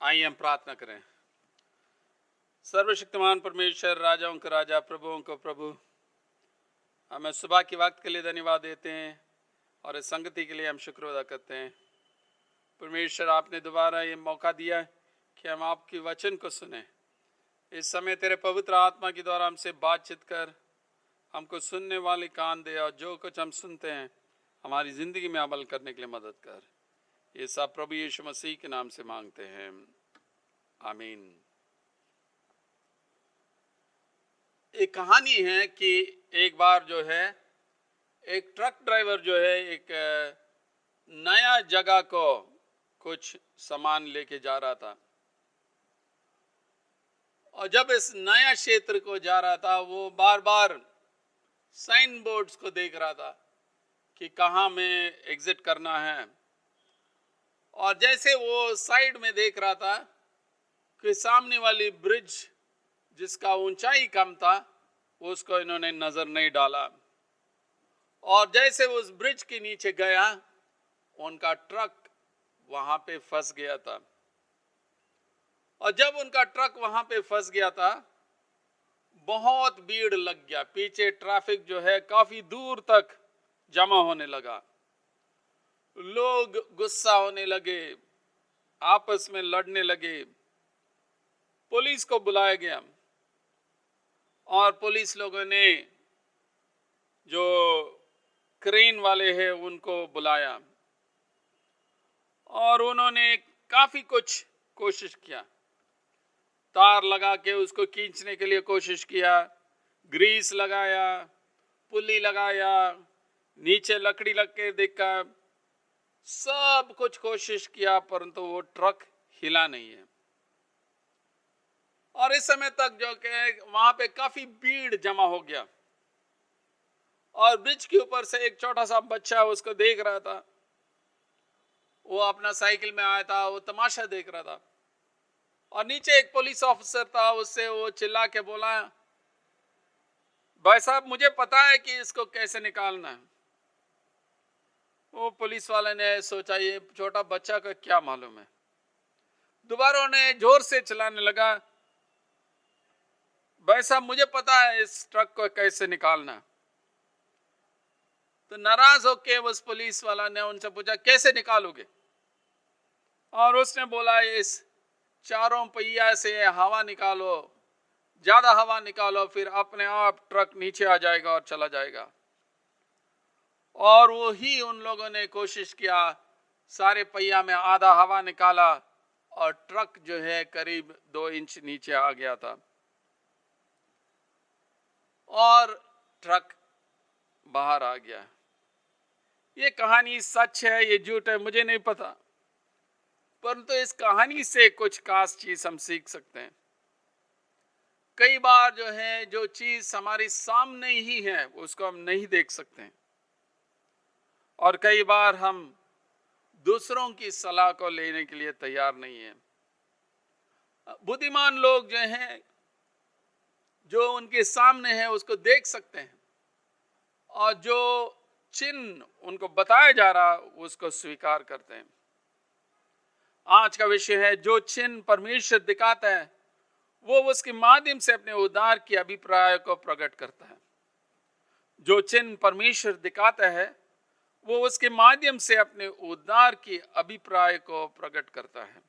आइए हम प्रार्थना करें। सर्वशक्तिमान परमेश्वर, राजाओं का राजा, प्रभुओं को प्रभु, हमें सुबह के वक्त के लिए धन्यवाद देते हैं और इस संगति के लिए हम शुक्र अदा करते हैं। परमेश्वर, आपने दोबारा ये मौका दिया कि हम आपकी वचन को सुने। इस समय तेरे पवित्र आत्मा के द्वारा हमसे बातचीत कर, हमको सुनने वाले कान दे और जो कुछ हम सुनते हैं हमारी ज़िंदगी में अमल करने के लिए मदद कर। ये सब प्रभु यीशु मसीह के नाम से मांगते हैं, आमीन। एक कहानी है कि एक बार जो है एक ट्रक ड्राइवर जो है एक नया जगह को कुछ सामान लेके जा रहा था, और जब इस नया क्षेत्र को जा रहा था वो बार बार साइन बोर्ड्स को देख रहा था कि कहाँ में एग्जिट करना है। और जैसे वो साइड में देख रहा था कि सामने वाली ब्रिज जिसका ऊंचाई कम था उसको इन्होंने नजर नहीं डाला, और जैसे वो उस ब्रिज के नीचे गया उनका ट्रक वहां पे फंस गया था। और जब उनका ट्रक वहां पे फंस गया था बहुत भीड़ लग गया, पीछे ट्रैफिक जो है काफी दूर तक जमा होने लगा, लोग गुस्सा होने लगे, आपस में लड़ने लगे। पुलिस को बुलाया गया और पुलिस लोगों ने जो क्रेन वाले हैं उनको बुलाया और उन्होंने काफी कुछ कोशिश किया, तार लगा के उसको खींचने के लिए कोशिश किया, ग्रीस लगाया, पुल्ली लगाया, नीचे लकड़ी लग के देखा, सब कुछ कोशिश किया, परंतु वो ट्रक हिला नहीं है। और इस समय तक जो कि वहां पे काफी भीड़ जमा हो गया, और ब्रिज के ऊपर से एक छोटा सा बच्चा उसको देख रहा था। वो अपना साइकिल में आया था, वो तमाशा देख रहा था, और नीचे एक पुलिस ऑफिसर था, उससे वो चिल्ला के बोला, भाई साहब मुझे पता है कि इसको कैसे निकालना है। वो पुलिस वाले ने सोचा ये छोटा बच्चा का क्या मालूम है, दोबारा उन्हें जोर से चिल्लाने लगा, भाई साहब मुझे पता है इस ट्रक को कैसे निकालना। तो नाराज होके उस पुलिस वाला ने उनसे पूछा कैसे निकालोगे, और उसने बोला इस चारों पहिया से हवा निकालो, ज्यादा हवा निकालो, फिर अपने आप ट्रक नीचे आ जाएगा और चला जाएगा। और वो ही उन लोगों ने कोशिश किया, सारे पहिया में आधा हवा निकाला और ट्रक जो है करीब 2 इंच नीचे आ गया था, और ट्रक बाहर आ गया। ये कहानी सच है ये झूठ है मुझे नहीं पता, परंतु इस कहानी से कुछ खास चीज हम सीख सकते हैं। कई बार जो है जो चीज हमारे सामने ही है उसको हम नहीं देख सकते हैं, और कई बार हम दूसरों की सलाह को लेने के लिए तैयार नहीं है। बुद्धिमान लोग जो हैं जो उनके सामने है उसको देख सकते हैं, और जो चिन्ह उनको बताया जा रहा उसको स्वीकार करते हैं। आज का विषय है जो चिन्ह परमेश्वर दिखाता है वो उसके माध्यम से अपने उद्धार के अभिप्राय को प्रकट करता है। जो चिन्ह परमेश्वर दिखाता है वो उसके माध्यम से अपने उद्धार के अभिप्राय को प्रकट करता है।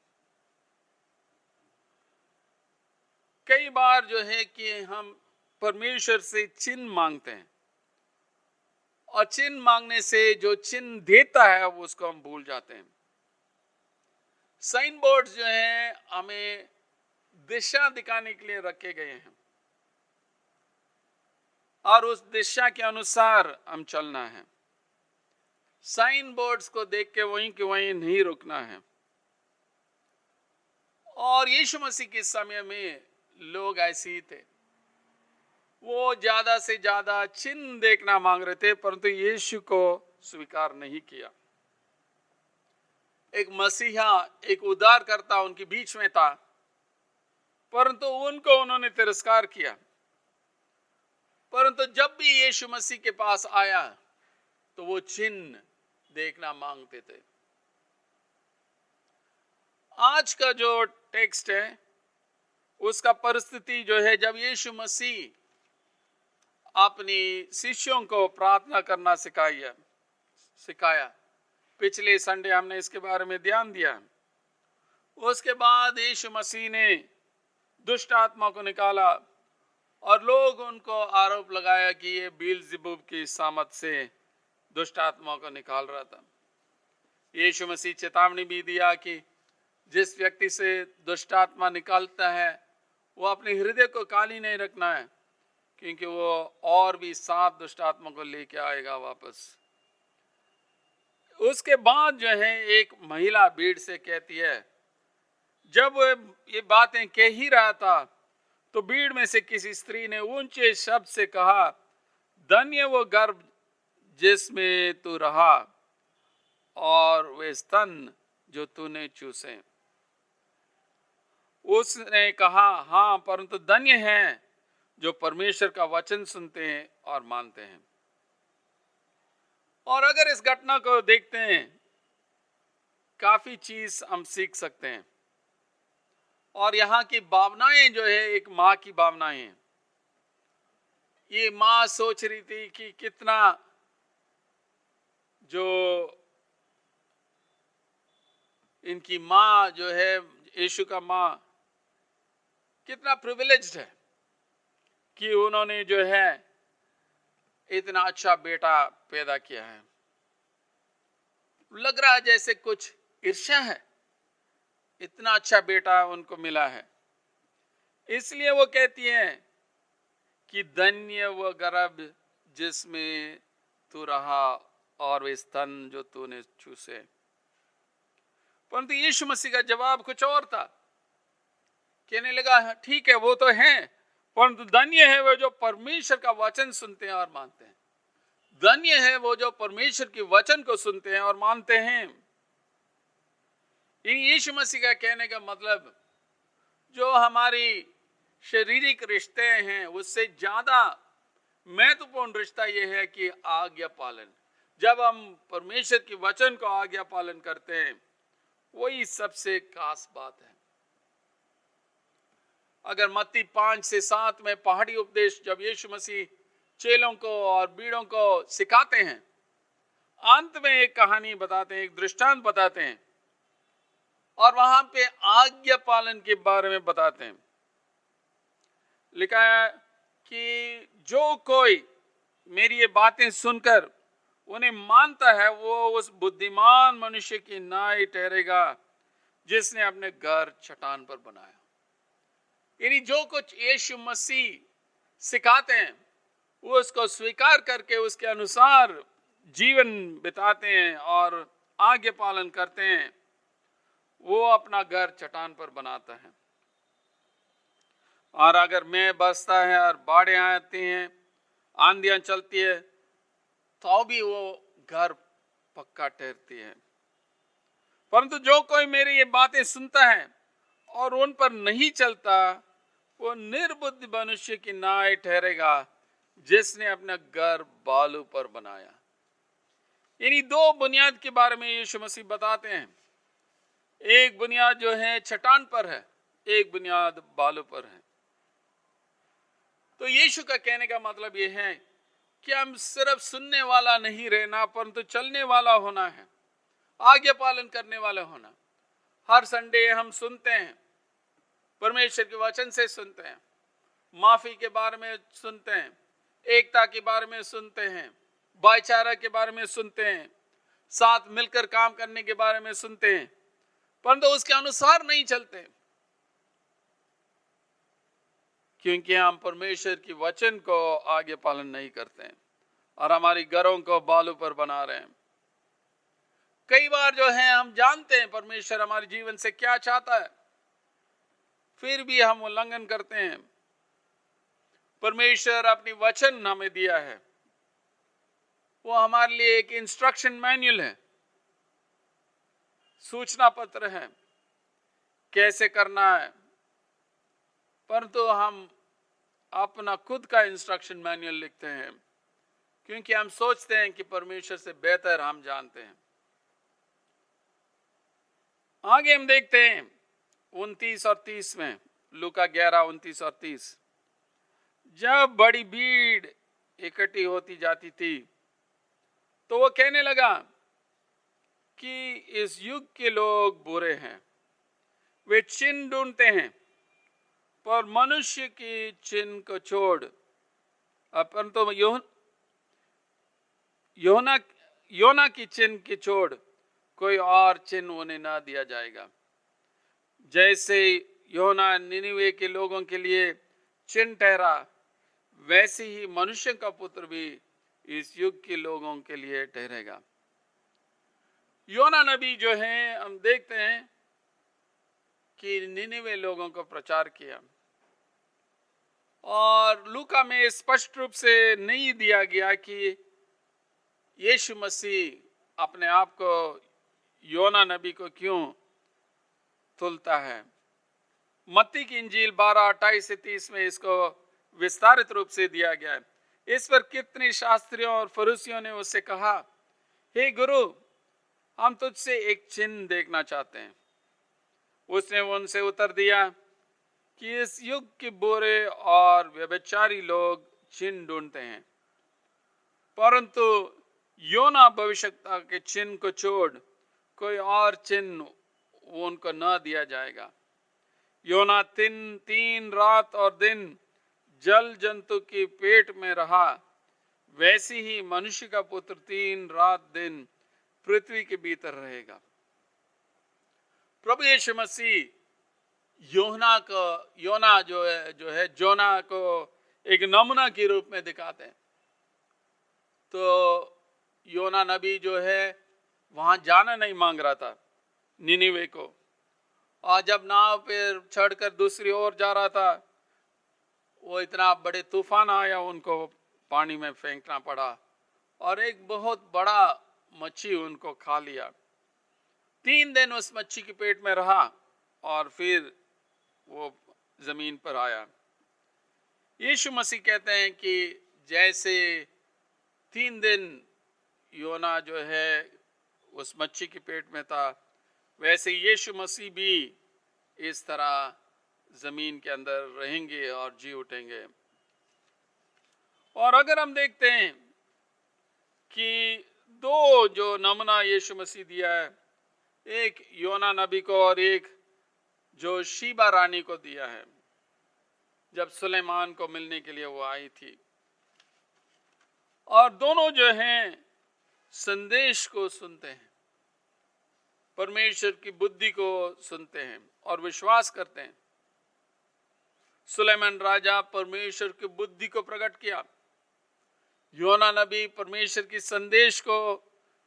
कई बार जो है कि हम परमेश्वर से चिन्ह मांगते हैं, और चिन्ह मांगने से जो चिन्ह देता है वो उसको हम भूल जाते हैं। साइन बोर्ड जो है हमें दिशा दिखाने के लिए रखे गए हैं, और उस दिशा के अनुसार हम चलना है। साइन बोर्ड्स को देख के वहीं के वहीं नहीं रुकना है। और यीशु मसीह के समय में लोग ऐसे ही थे, वो ज्यादा से ज्यादा चिन्ह देखना मांग रहे थे, परंतु यीशु को स्वीकार नहीं किया। एक मसीहा, एक उद्धारकर्ता उनके बीच में था, परंतु उनको उन्होंने तिरस्कार किया। परंतु जब भी यीशु मसीह के पास आया तो वो चिन्ह देखना मांगते थे। आज का जो टेक्स्ट है उसका परिस्थिति जो है, जब यीशु मसीह अपनी शिष्यों को प्रार्थना करना सिखाया। पिछले संडे हमने इसके बारे में ध्यान दिया। उसके बाद यीशु मसीह ने दुष्ट आत्मा को निकाला और लोग उनको आरोप लगाया कि ये बेएलज़ेबूब की सामर्थ से दुष्ट आत्मा को निकाल रहा था। यीशु मसीह चेतावनी भी दिया कि जिस व्यक्ति से दुष्ट आत्मा निकालता है वो अपने हृदय को खाली नहीं रखना है, क्योंकि वो और भी 7 दुष्ट आत्मा को लेके आएगा वापस। उसके बाद जो है एक महिला भीड़ से कहती है, जब ये बातें कह ही रहा था तो भीड़ में से किसी स्त्री ने ऊंचे शब्द से कहा, धन्य वो गर्भ जिसमें तू रहा और वे स्तन जो तूने चूसे। उसने कहा, हाँ, परंतु धन्य हैं जो परमेश्वर का वचन सुनते हैं और मानते हैं। और अगर इस घटना को देखते हैं, काफी चीज हम सीख सकते हैं। और यहाँ की भावनाएं जो है एक माँ की भावनाएं हैं। ये माँ सोच रही थी कि कितना जो इनकी माँ जो है, यीशु का माँ, कितना प्रिविलेज्ड है कि उन्होंने जो है इतना अच्छा बेटा पैदा किया है। लग रहा है जैसे कुछ ईर्ष्या है, इतना अच्छा बेटा उनको मिला है। इसलिए वो कहती है कि धन्य वो गर्भ जिसमें तू रहा और वे स्तन जो तूने चूसे। परंतु यीशु मसीह का जवाब कुछ और था। कहने लगा, ठीक है वो तो है, परंतु धन्य है वो जो परमेश्वर का वचन सुनते हैं और मानते हैं। धन्य है वो जो परमेश्वर के वचन को सुनते हैं और मानते हैं। इन यीशु मसीह का कहने का मतलब, जो हमारी शारीरिक रिश्ते हैं उससे ज्यादा महत्वपूर्ण रिश्ता यह है कि आज्ञा पालन। जब हम परमेश्वर के वचन को आज्ञा पालन करते हैं, वही सबसे खास बात है। अगर मत्ती 5 से 7 में पहाड़ी उपदेश जब यीशु मसीह चेलों को और भीड़ों को सिखाते हैं, अंत में एक कहानी बताते हैं, एक दृष्टांत बताते हैं और वहां पे आज्ञा पालन के बारे में बताते हैं। लिखा है कि जो कोई मेरी ये बातें सुनकर उन्हें मानता है वो उस बुद्धिमान मनुष्य की नाई ठहरेगा जिसने अपने घर चट्टान पर बनाया। यानी जो कुछ यीशु मसीह सिखाते हैं वो उसको स्वीकार करके उसके अनुसार जीवन बिताते हैं और आज्ञा पालन करते हैं, वो अपना घर चट्टान पर बनाता है। और अगर मैं बरसता है और बाढ़ें आती हैं, आंधियां चलती है, तो भी वो घर पक्का ठहरती है। परंतु जो कोई मेरी ये बातें सुनता है और उन पर नहीं चलता, वो निर्बुद्धि मनुष्य की नाई ठहरेगा जिसने अपना घर बालू पर बनाया। यानी 2 बुनियाद के बारे में यीशु मसीह बताते हैं। एक बुनियाद जो है चट्टान पर है, एक बुनियाद बालू पर है। तो यीशु का कहने का मतलब यह है कि हम सिर्फ सुनने वाला नहीं रहना, परंतु चलने वाला होना है, आज्ञा पालन करने वाला होना। हर संडे हम सुनते हैं, परमेश्वर के वचन से सुनते हैं, माफी के बारे में सुनते हैं, एकता के बारे में सुनते हैं, भाईचारा के बारे में सुनते हैं, साथ मिलकर काम करने के बारे में सुनते हैं, परंतु उसके अनुसार नहीं चलते, क्योंकि हम परमेश्वर की वचन को आगे पालन नहीं करते हैं और हमारी घरों को बालू पर बना रहे हैं। कई बार जो है हम जानते हैं परमेश्वर हमारे जीवन से क्या चाहता है, फिर भी हम उल्लंघन करते हैं। परमेश्वर अपनी वचन हमें दिया है, वो हमारे लिए एक इंस्ट्रक्शन मैन्युअल है, सूचना पत्र है कैसे करना है, परंतु हम अपना खुद का इंस्ट्रक्शन मैन्युअल लिखते हैं क्योंकि हम सोचते हैं कि परमेश्वर से बेहतर हम जानते हैं। आगे हम देखते हैं 29 और 30 में, लूका 11, 29 और 30, जब बड़ी भीड़ इकट्ठी होती जाती थी तो वो कहने लगा कि इस युग के लोग बुरे हैं, वे चिन्ह ढूंढते हैं पर मनुष्य की चिन्ह को छोड़, अपन तो योना की चिन्ह की छोड़ कोई और चिन्ह उन्हें ना दिया जाएगा। जैसे योना निनिवे के लोगों के लिए चिन्ह ठहरा, वैसे ही मनुष्य का पुत्र भी इस युग के लोगों के लिए ठहरेगा। योना नबी जो है, हम देखते हैं कि निनिवे लोगों को प्रचार किया, और लूका में स्पष्ट रूप से नहीं दिया गया कि यीशु मसीह अपने आप को योना नबी को क्यों तुलता है। मत्ती की इंजील 12, 28 से 30 में इसको विस्तारित रूप से दिया गया है। इस पर कितने शास्त्रियों और फरीसियों ने उससे कहा, हे गुरु, हम तुझसे एक चिन्ह देखना चाहते हैं। उसने उनसे उत्तर दिया कि इस युग के बुरे और व्यभिचारी लोग चिन्ह ढूंढते हैं, परंतु योना भविष्यवक्ता के चिन्ह को छोड़ कोई और चिन्ह उनको न दिया जाएगा। योना तीन रात और दिन जल जंतु के पेट में रहा, वैसे ही मनुष्य का पुत्र 3 रात दिन पृथ्वी के भीतर रहेगा। प्रभु यीशु मसीह योना जो है जोना को एक नमूना के रूप में दिखाते हैं। तो योना नबी जो है वहां जाना नहीं मांग रहा था निनिवे को, और जब नाव पर चढ़कर दूसरी ओर जा रहा था, वो इतना बड़े तूफान आया, उनको पानी में फेंकना पड़ा और एक बहुत बड़ा मच्छी उनको खा लिया। 3 दिन उस मच्छी के पेट में रहा और फिर वो जमीन पर आया। यीशु मसीह कहते हैं कि जैसे 3 दिन योना जो है उस मच्छी के पेट में था, वैसे यीशु मसीह भी इस तरह जमीन के अंदर रहेंगे और जी उठेंगे। और अगर हम देखते हैं कि 2 जो नमूना यीशु मसीह दिया है, एक योना नबी को और एक जो शीबा रानी को दिया है, जब सुलेमान को मिलने के लिए वो आई थी, और दोनों जो हैं संदेश को सुनते हैं, परमेश्वर की बुद्धि को सुनते हैं और विश्वास करते हैं। सुलेमान राजा परमेश्वर की बुद्धि को प्रकट किया, योना नबी परमेश्वर की संदेश को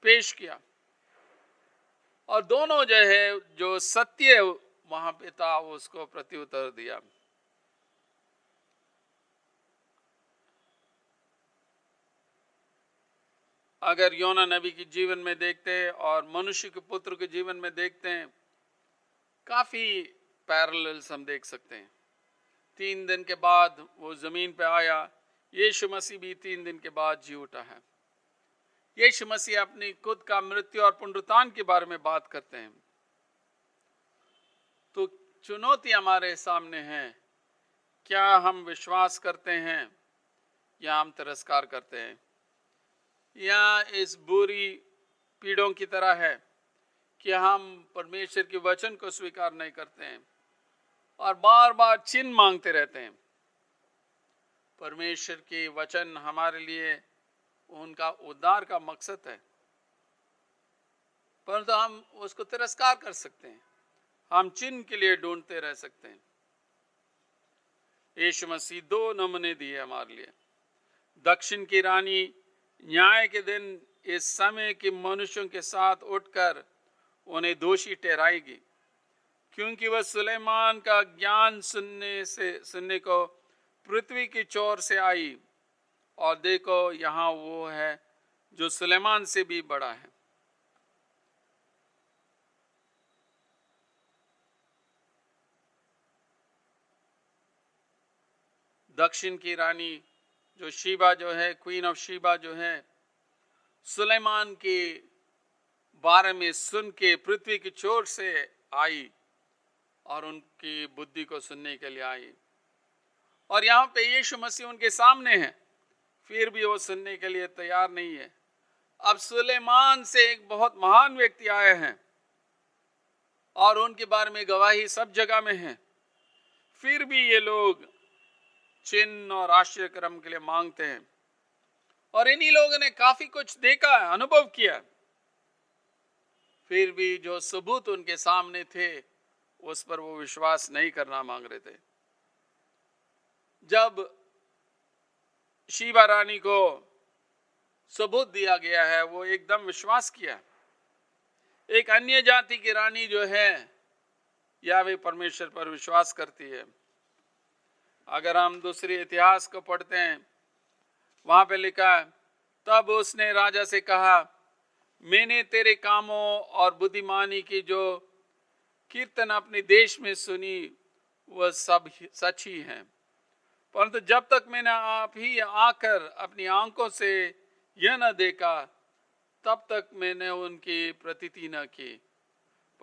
पेश किया, और दोनों जो है जो सत्य वहां पे था उसको प्रत्युत्तर दिया। अगर योना नबी के जीवन में देखते हैं और मनुष्य के पुत्र के जीवन में देखते हैं, काफी पैरेलल्स हम देख सकते हैं। 3 दिन के बाद वो जमीन पे आया, यीशु मसीह भी 3 दिन के बाद जी उठा है। यीशु मसीह अपनी खुद का मृत्यु और पुनरुत्थान के बारे में बात करते हैं। तो चुनौती हमारे सामने है, क्या हम विश्वास करते हैं या हम तिरस्कार करते हैं, या इस बुरी पीढ़ों की तरह है कि हम परमेश्वर के वचन को स्वीकार नहीं करते हैं और बार बार चिन्ह मांगते रहते हैं। परमेश्वर के वचन हमारे लिए उनका उद्धार का मकसद है, परंतु हम उसको तिरस्कार कर सकते हैं, हम चिन्ह के लिए ढूंढते रह सकते हैं। यीशु मसीह 2 नमूने दिए हमारे लिए। दक्षिण की रानी न्याय के दिन इस समय के मनुष्यों के साथ उठकर उन्हें दोषी ठहराएगी, क्योंकि वह सुलेमान का ज्ञान सुनने को पृथ्वी की चौर से आई, और देखो यहाँ वो है जो सुलेमान से भी बड़ा है। दक्षिण की रानी जो शीबा जो है, क्वीन ऑफ शीबा जो है, सुलेमान के बारे में सुन के पृथ्वी की चोर से आई, और उनकी बुद्धि को सुनने के लिए आई। और यहाँ पे यीशु मसीह उनके सामने है, फिर भी वो सुनने के लिए तैयार नहीं है। अब सुलेमान से एक बहुत महान व्यक्ति आए हैं और उनके बारे में गवाही सब जगह में है, फिर भी ये लोग चिन्ह और आश्चर्य कर्म के लिए मांगते हैं। और इन्हीं लोगों ने काफी कुछ देखा, अनुभव किया, फिर भी जो सबूत उनके सामने थे उस पर वो विश्वास नहीं करना मांग रहे थे। जब शीबा रानी को सबूत दिया गया है, वो एकदम विश्वास किया। एक अन्य जाति की रानी जो है यावे परमेश्वर पर विश्वास करती है। अगर हम दूसरे इतिहास को पढ़ते हैं, वहां पे लिखा है, तब उसने राजा से कहा, मैंने तेरे कामों और बुद्धिमानी की जो कीर्तन अपने देश में सुनी वह सब सच ही है, परंतु जब तक मैंने आप ही आकर अपनी आंखों से यह न देखा तब तक मैंने उनकी प्रतीति न की।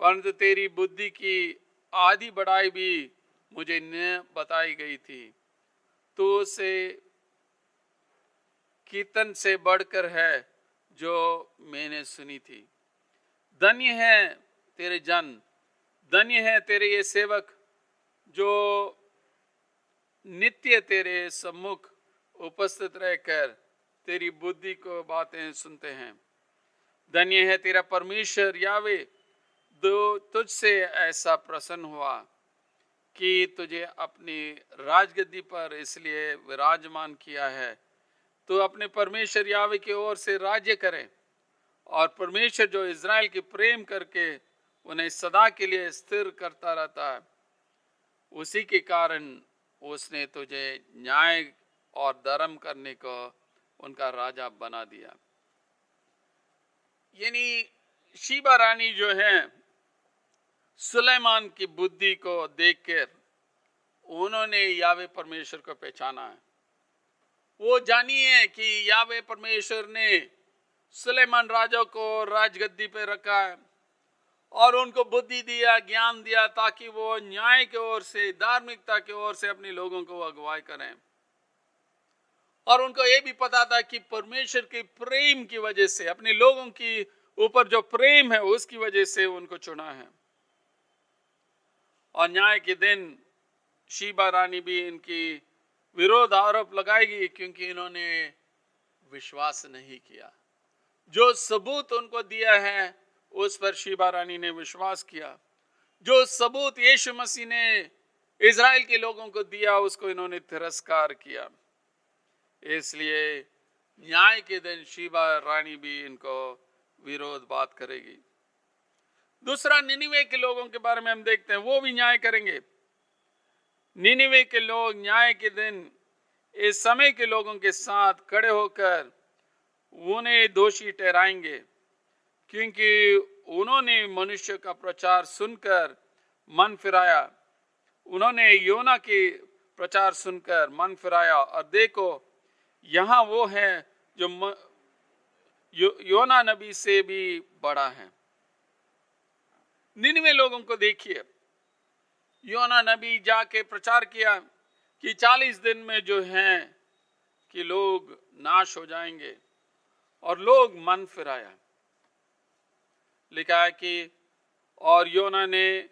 परंतु तेरी बुद्धि की आधी बढ़ाई भी मुझे न बताई गई थी, तो उसे कीर्तन से बढ़कर है जो मैंने सुनी थी। धन्य है तेरे जन, धन्य है तेरे ये सेवक जो नित्य तेरे सम्मुख उपस्थित रहकर तेरी बुद्धि को बातें सुनते हैं। धन्य है तेरा परमेश्वर यावे, जो तुझसे ऐसा प्रसन्न हुआ कि तुझे अपनी राजगद्दी पर इसलिए विराजमान किया है। तो अपने परमेश्वर यावे की ओर से राज्य करे, और परमेश्वर जो इज़राइल की प्रेम करके उन्हें सदा के लिए स्थिर करता रहता है, उसी के कारण उसने तुझे न्याय और धर्म करने को उनका राजा बना दिया। यानी शीबा रानी जो है, सुलेमान की बुद्धि को देखकर उन्होंने यावे परमेश्वर को पहचाना है। वो जानी है कि यावे परमेश्वर ने सुलेमान राजा को राजगद्दी पे रखा है और उनको बुद्धि दिया, ज्ञान दिया, ताकि वो न्याय की ओर से, धार्मिकता की ओर से अपने लोगों को अगुवाई करें। और उनको ये भी पता था कि परमेश्वर के प्रेम की वजह से, अपने लोगों की ऊपर जो प्रेम है उसकी वजह से उनको चुना है। और न्याय के दिन शीबा रानी भी इनकी विरोध आरोप लगाएगी, क्योंकि इन्होंने विश्वास नहीं किया। जो सबूत उनको दिया है उस पर शीबा रानी ने विश्वास किया। जो सबूत यीशु मसीह ने इज़राइल के लोगों को दिया उसको इन्होंने तिरस्कार किया। इसलिए न्याय के दिन शीबा रानी भी इनको विरोध बात करेगी। दूसरा, निनिवे के लोगों के बारे में हम देखते हैं, वो भी न्याय करेंगे। निनिवे के लोग न्याय के दिन इस समय के लोगों के साथ खड़े होकर उन्हें दोषी ठहराएंगे, क्योंकि उन्होंने मनुष्य का प्रचार सुनकर मन फिराया। उन्होंने योना के प्रचार सुनकर मन फिराया, और देखो यहाँ वो है जो योना नबी से भी बड़ा है। निनिवे लोगों को देखिए, योना नबी जाके प्रचार किया कि 40 दिन में जो है कि लोग नाश हो जाएंगे, और लोग मन फिराया। लिखा है कि और योना ने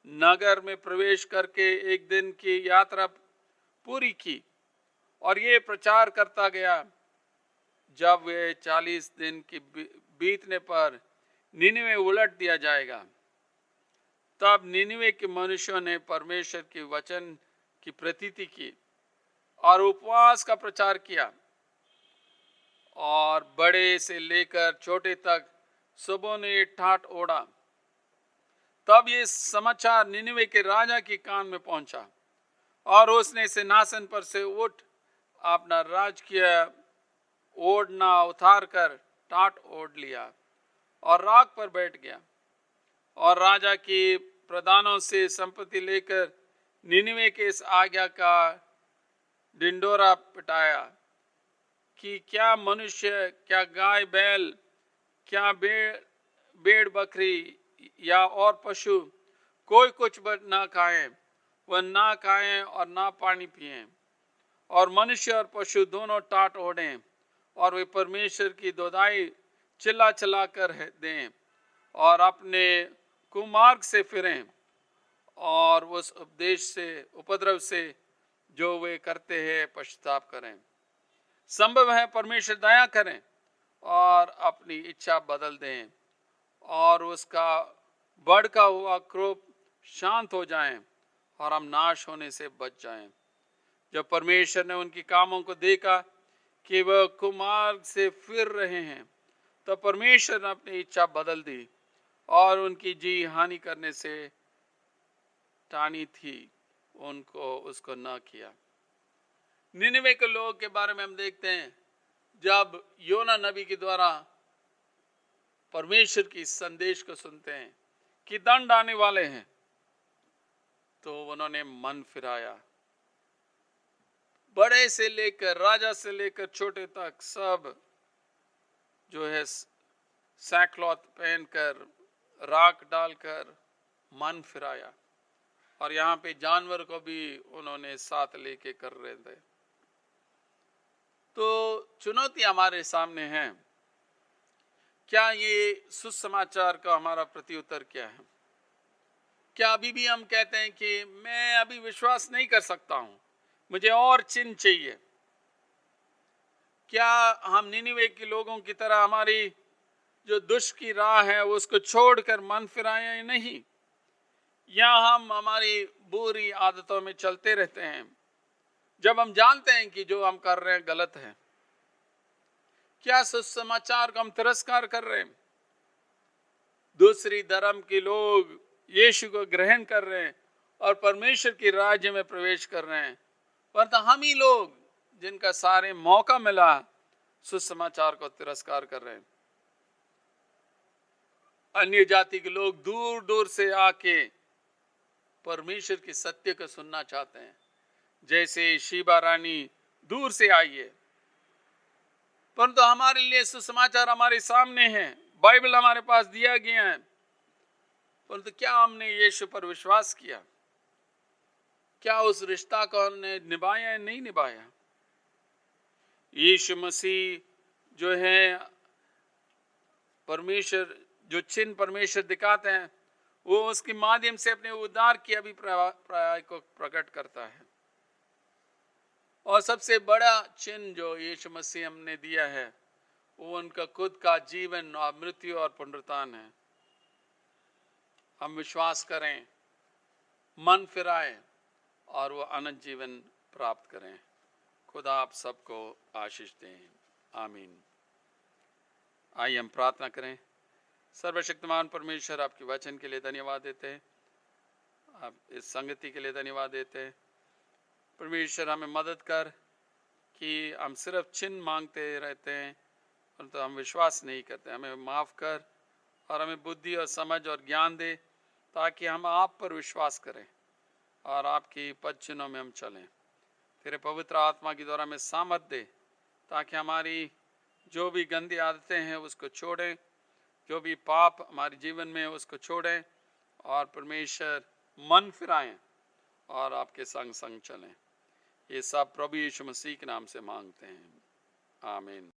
नगर में प्रवेश करके एक दिन की यात्रा पूरी की, और ये प्रचार करता गया। जब वे 40 दिन की बीतने पर निनिवे उलट दिया जाएगा, तब निनिवे के मनुष्यों ने परमेश्वर के वचन की प्रतीति की और उपवास का प्रचार किया, और बड़े से लेकर छोटे तक सबों ने ठाट ओढ़ा। तब ये समाचार निनिवे के राजा के कान में पहुंचा, और उसने सिंहासन पर से उठ अपना राजकीय ओढ़ना उतार कर टाट ओढ़ लिया और राख पर बैठ गया, और राजा के प्रधानों से संपत्ति लेकर निनिवे के इस आज्ञा का डिंडोरा पिटाया कि क्या मनुष्य, क्या गाय बैल, क्या भेड़ बकरी या और पशु कोई कुछ ना खाएं, वह ना खाएं और ना पानी पिएं, और मनुष्य और पशु दोनों टाट ओढ़ें, और वे परमेश्वर की दोहाई चिल्ला चिल्ला कर दें और अपने कुमार्ग से फिरें और उस उपद्रव से जो वे करते हैं पश्चाताप करें। संभव है परमेश्वर दया करें और अपनी इच्छा बदल दें और उसका भड़का हुआ क्रोध शांत हो जाएं और हम नाश होने से बच जाएं। जब परमेश्वर ने उनकी कामों को देखा कि वह कुमार्ग से फिर रहे हैं, तो परमेश्वर ने अपनी इच्छा बदल दी और उनकी जी हानि करने से टानी थी, उनको उसको न किया। निनिवे के लोगों के बारे में हम देखते हैं, जब योना नबी के द्वारा परमेश्वर की संदेश को सुनते हैं कि दंड आने वाले हैं, तो उन्होंने मन फिराया। बड़े से लेकर राजा से लेकर छोटे तक सब जो है सैकक्लॉथ पहनकर राख डालकर मन फिराया, और यहाँ पे जानवर को भी उन्होंने साथ लेके कर रहे थे। तो चुनौती हमारे सामने है, क्या ये सुसमाचार का हमारा प्रत्युत्तर क्या है? क्या अभी भी हम कहते हैं कि मैं अभी विश्वास नहीं कर सकता हूं, मुझे और चिन्ह चाहिए? क्या हम निनिवे के लोगों की तरह हमारी जो दुष्ट की राह है उसको छोड़कर मन फिराएं? नहीं, या हम हमारी बुरी आदतों में चलते रहते हैं जब हम जानते हैं कि जो हम कर रहे हैं गलत है? क्या सुसमाचार का हम तिरस्कार कर रहे हैं? दूसरी धर्म के लोग यीशु को ग्रहण कर रहे हैं और परमेश्वर के राज्य में प्रवेश कर रहे हैं, परंतु हम ही लोग जिनका सारे मौका मिला सुसमाचार को तिरस्कार कर रहे हैं। अन्य जाति के लोग दूर दूर से आके परमेश्वर के सत्य को सुनना चाहते हैं, जैसे शीबा रानी दूर से आई है, परंतु हमारे लिए सुसमाचार हमारे सामने है, बाइबल हमारे पास दिया गया है, परंतु क्या हमने यीशु पर विश्वास किया? क्या उस रिश्ता को हमने निभाया या नहीं निभाया? यीशु मसीह जो है परमेश्वर, जो चिन्ह परमेश्वर दिखाते हैं, वो उसके माध्यम से अपने उद्धार की अभिप्राय को प्रकट करता है। और सबसे बड़ा चिन्ह जो यीशु मसीह हमने दिया है वो उनका खुद का जीवन और मृत्यु और पुनरुत्थान है। हम विश्वास करें, मन फिराएं और वो अनंत जीवन प्राप्त करें। खुदा आप सबको आशीष दें, आमीन। आइए हम प्रार्थना करें। सर्वशक्तिमान परमेश्वर, आपके वचन के लिए धन्यवाद देते हैं, आप इस संगति के लिए धन्यवाद देते हैं। परमेश्वर हमें मदद कर कि हम सिर्फ चिन्ह मांगते रहते हैं परंतु हम विश्वास नहीं करते। हमें माफ़ कर और हमें बुद्धि और समझ और ज्ञान दे ताकि हम आप पर विश्वास करें और आपकी पद चिन्हों में हम चलें। तेरे पवित्र आत्मा के द्वारा हमें सामर्थ दे ताकि हमारी जो भी गंदी आदतें हैं उसको छोड़ें, जो भी पाप हमारे जीवन में है उसको छोड़ें और परमेश्वर मन फिराएं और आपके संग संग चलें। ये सब प्रभु यीशु मसीह के नाम से मांगते हैं, आमीन।